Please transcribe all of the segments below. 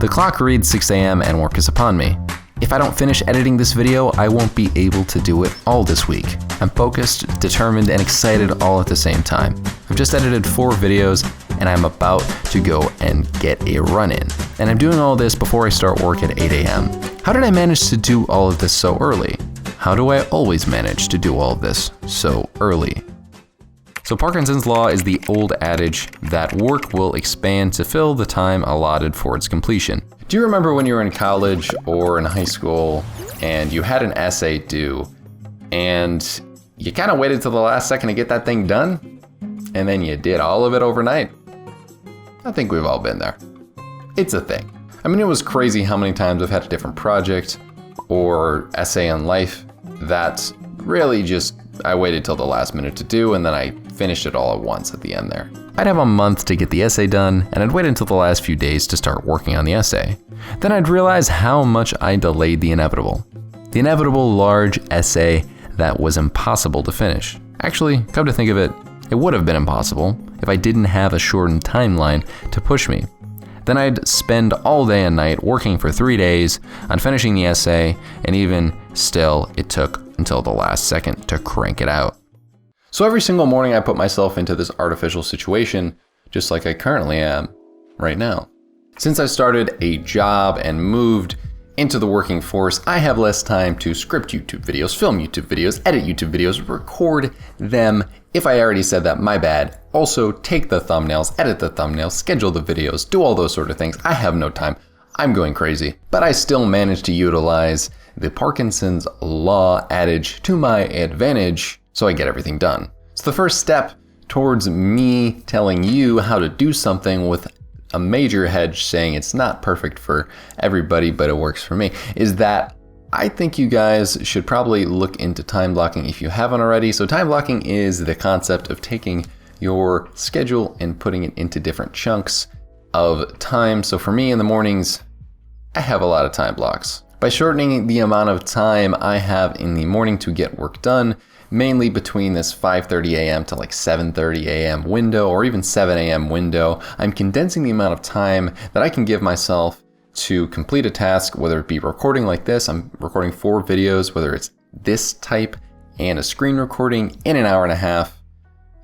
The clock reads 6 a.m. and work is upon me. If I don't finish editing this video, I won't be able to do it all this week. I'm focused, determined, and excited all at the same time. I've just edited 4 videos, and I'm about to go and get a run in. And I'm doing all this before I start work at 8 a.m. How did I manage to do all of this so early? How do I always manage to do all of this so early? So Parkinson's law is the old adage that work will expand to fill the time allotted for its completion. Do you remember when you were in college or in high school and you had an essay due and you kind of waited till the last second to get that thing done and then you did all of it overnight? I think we've all been there. It's a thing. I mean, it was crazy how many times I've had a different project or essay on life that really just I waited till the last minute to do, and then I finished it all at once at the end there. I'd have a month to get the essay done, and I'd wait until the last few days to start working on the essay. Then I'd realize how much I delayed the inevitable. The inevitable large essay that was impossible to finish. Actually, come to think of it, it would have been impossible if I didn't have a shortened timeline to push me. Then I'd spend all day and night working for 3 days on finishing the essay, and even still, it took until the last second to crank it out. So every single morning I put myself into this artificial situation, just like I currently am right now. Since I started a job and moved into the working force, I have less time to script YouTube videos, film YouTube videos, edit YouTube videos, record them. If I already said that, my bad. Also take the thumbnails, edit the thumbnails, schedule the videos, do all those sort of things. I have no time. I'm going crazy. But I still manage to utilize the Parkinson's law adage to my advantage, so I get everything done. So the first step towards me telling you how to do something with a major hedge saying it's not perfect for everybody, but it works for me, is that I think you guys should probably look into time blocking if you haven't already. So time blocking is the concept of taking your schedule and putting it into different chunks of time. So for me in the mornings, I have a lot of time blocks. By shortening the amount of time I have in the morning to get work done, mainly between this 5:30 a.m. to like 7:30 a.m. window or even 7 a.m. window, I'm condensing the amount of time that I can give myself to complete a task, whether it be recording like this. I'm recording 4 videos, whether it's this type and a screen recording in an hour and a half.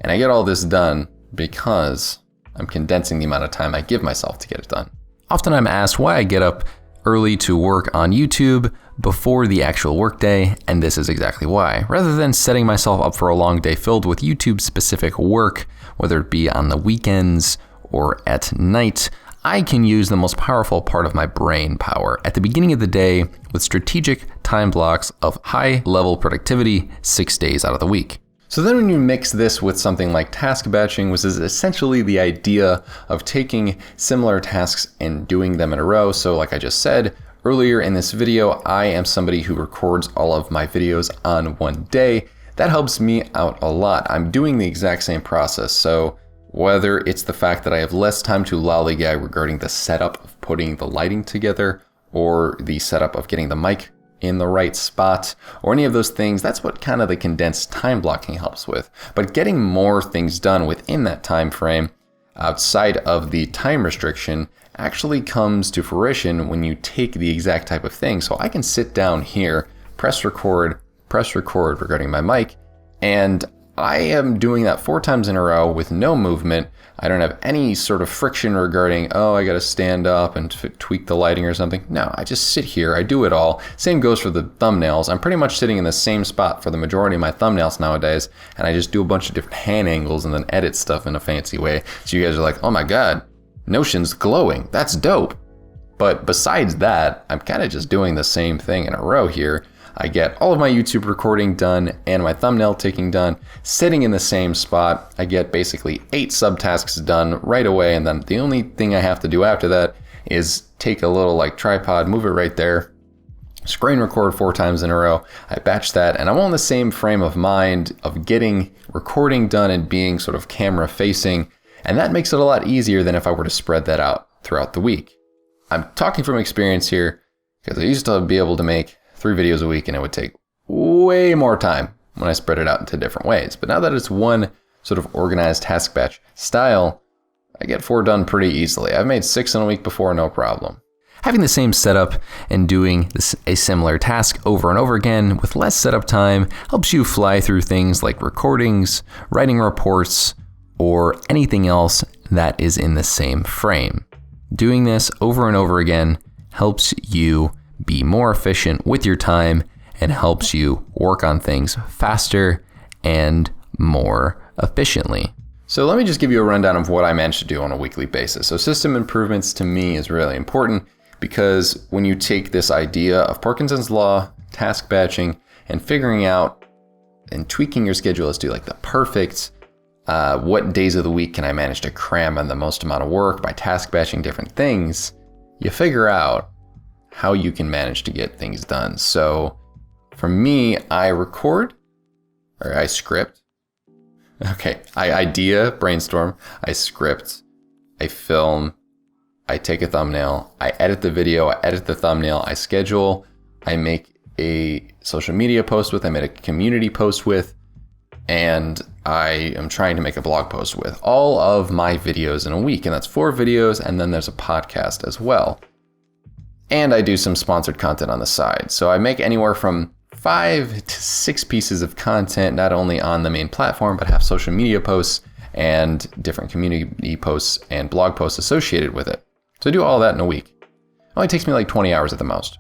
And I get all this done because I'm condensing the amount of time I give myself to get it done. Often I'm asked why I get up early to work on YouTube before the actual workday, and this is exactly why. Rather than setting myself up for a long day filled with YouTube specific work, whether it be on the weekends or at night, I can use the most powerful part of my brain power at the beginning of the day with strategic time blocks of high level productivity 6 days out of the week. So then when you mix this with something like task batching, which is essentially the idea of taking similar tasks and doing them in a row. So like I just said earlier in this video, I am somebody who records all of my videos on one day. That helps me out a lot. I'm doing the exact same process. So whether it's the fact that I have less time to lollygag regarding the setup of putting the lighting together or the setup of getting the mic in the right spot or any of those things, that's what kind of the condensed time blocking helps with. But getting more things done within that time frame outside of the time restriction actually comes to fruition when you take the exact type of thing. So I can sit down here, press record regarding my mic, and I am doing that 4 times in a row with no movement. I don't have any sort of friction regarding, oh, I got to stand up and tweak the lighting or something. No, I just sit here. I do it all. Same goes for the thumbnails. I'm pretty much sitting in the same spot for the majority of my thumbnails nowadays, and I just do a bunch of different hand angles and then edit stuff in a fancy way. So you guys are like, oh my God, Notion's glowing. That's dope. But besides that, I'm kind of just doing the same thing in a row here. I get all of my YouTube recording done and my thumbnail taking done, sitting in the same spot. I get basically 8 subtasks done right away, and then the only thing I have to do after that is take a little like tripod, move it right there, screen record 4 times in a row. I batch that, and I'm on the same frame of mind of getting recording done and being sort of camera facing, and that makes it a lot easier than if I were to spread that out throughout the week. I'm talking from experience here because I used to be able to make 3 videos a week and it would take way more time when I spread it out into different ways. But now that it's one sort of organized task batch style, I get 4 done pretty easily. I've made 6 in a week before, no problem. Having the same setup and doing a similar task over and over again with less setup time helps you fly through things like recordings, writing reports, or anything else that is in the same frame. Doing this over and over again helps you be more efficient with your time and helps you work on things faster and more efficiently. So let me just give you a rundown of what I managed to do on a weekly basis. So system improvements to me is really important because when you take this idea of Parkinson's law, task batching, and figuring out and tweaking your schedule as to like the perfect, what days of the week can I manage to cram in the most amount of work by task batching different things, you figure out how you can manage to get things done. So for me, I script. Okay, I idea, brainstorm, I script, I film, I take a thumbnail, I edit the video, I edit the thumbnail, I schedule, I make a social media post with, I made a community post with, and I am trying to make a blog post with all of my videos in a week. And that's 4 videos, and then there's a podcast as well. And I do some sponsored content on the side. So I make anywhere from 5 to 6 pieces of content, not only on the main platform, but have social media posts and different community posts and blog posts associated with it. So I do all that in a week. It only takes me like 20 hours at the most.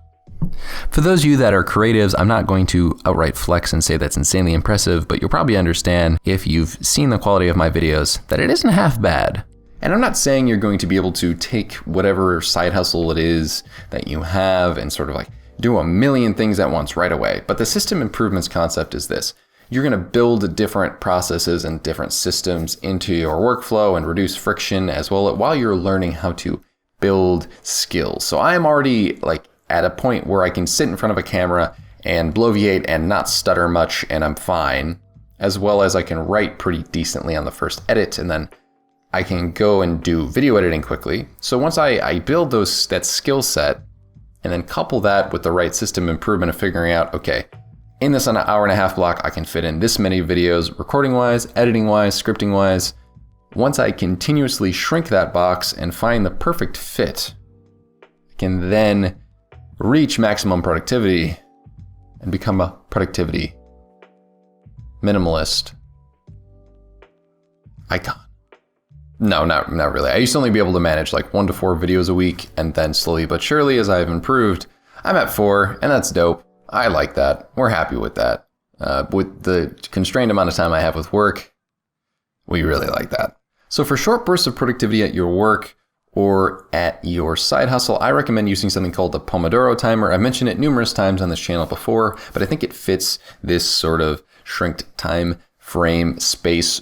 For those of you that are creatives, I'm not going to outright flex and say that's insanely impressive, but you'll probably understand if you've seen the quality of my videos that it isn't half bad. And I'm not saying you're going to be able to take whatever side hustle it is that you have and sort of like do a million things at once right away. But the system improvements concept is this. You're going to build different processes and different systems into your workflow and reduce friction as well while you're learning how to build skills. So I'm already like at a point where I can sit in front of a camera and bloviate and not stutter much and I'm fine, as well as I can write pretty decently on the first edit, and then I can go and do video editing quickly. So once I build that skill set and then couple that with the right system improvement of figuring out, okay, in this an hour and a half block, I can fit in this many videos, recording wise, editing wise, scripting wise. Once I continuously shrink that box and find the perfect fit, I can then reach maximum productivity and become a productivity minimalist icon. No, not really. I used to only be able to manage like 1 to 4 videos a week, and then slowly but surely as I've improved, I'm at 4, and that's dope. I like that. We're happy with that. With the constrained amount of time I have with work, we really like that. So for short bursts of productivity at your work or at your side hustle, I recommend using something called the Pomodoro Timer. I've mentioned it numerous times on this channel before, but I think it fits this sort of shrinked time frame space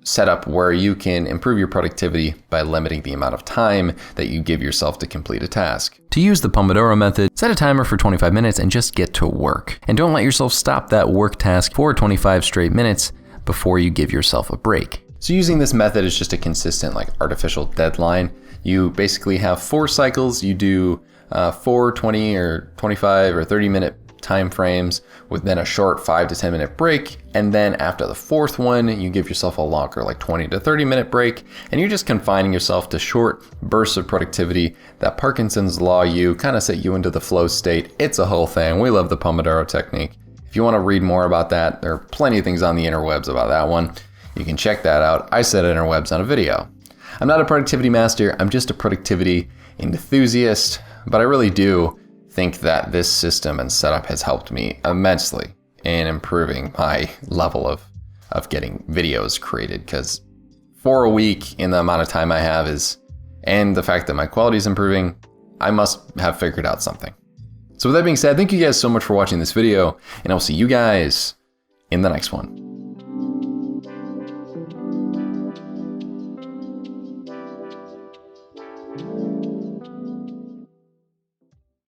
setup where you can improve your productivity by limiting the amount of time that you give yourself to complete a task. To use the Pomodoro method, set a timer for 25 minutes and just get to work. And don't let yourself stop that work task for 25 straight minutes before you give yourself a break. So using this method is just a consistent like artificial deadline. You basically have 4 cycles. You do 4, 20 or 25 or 30 minute time frames with then a short 5 to 10 minute break. And then after the 4th one, you give yourself a longer like 20 to 30 minute break. And you're just confining yourself to short bursts of productivity. That Parkinson's law kind of set you into the flow state. It's a whole thing. We love the Pomodoro technique. If you want to read more about that, there are plenty of things on the interwebs about that one. You can check that out. I said interwebs on a video. I'm not a productivity master. I'm just a productivity enthusiast, but I really do think that this system and setup has helped me immensely in improving my level of getting videos created, because 4 a week in the amount of time I have and the fact that my quality is improving, I must have figured out something. So with that being said, thank you guys so much for watching this video, and I'll see you guys in the next one.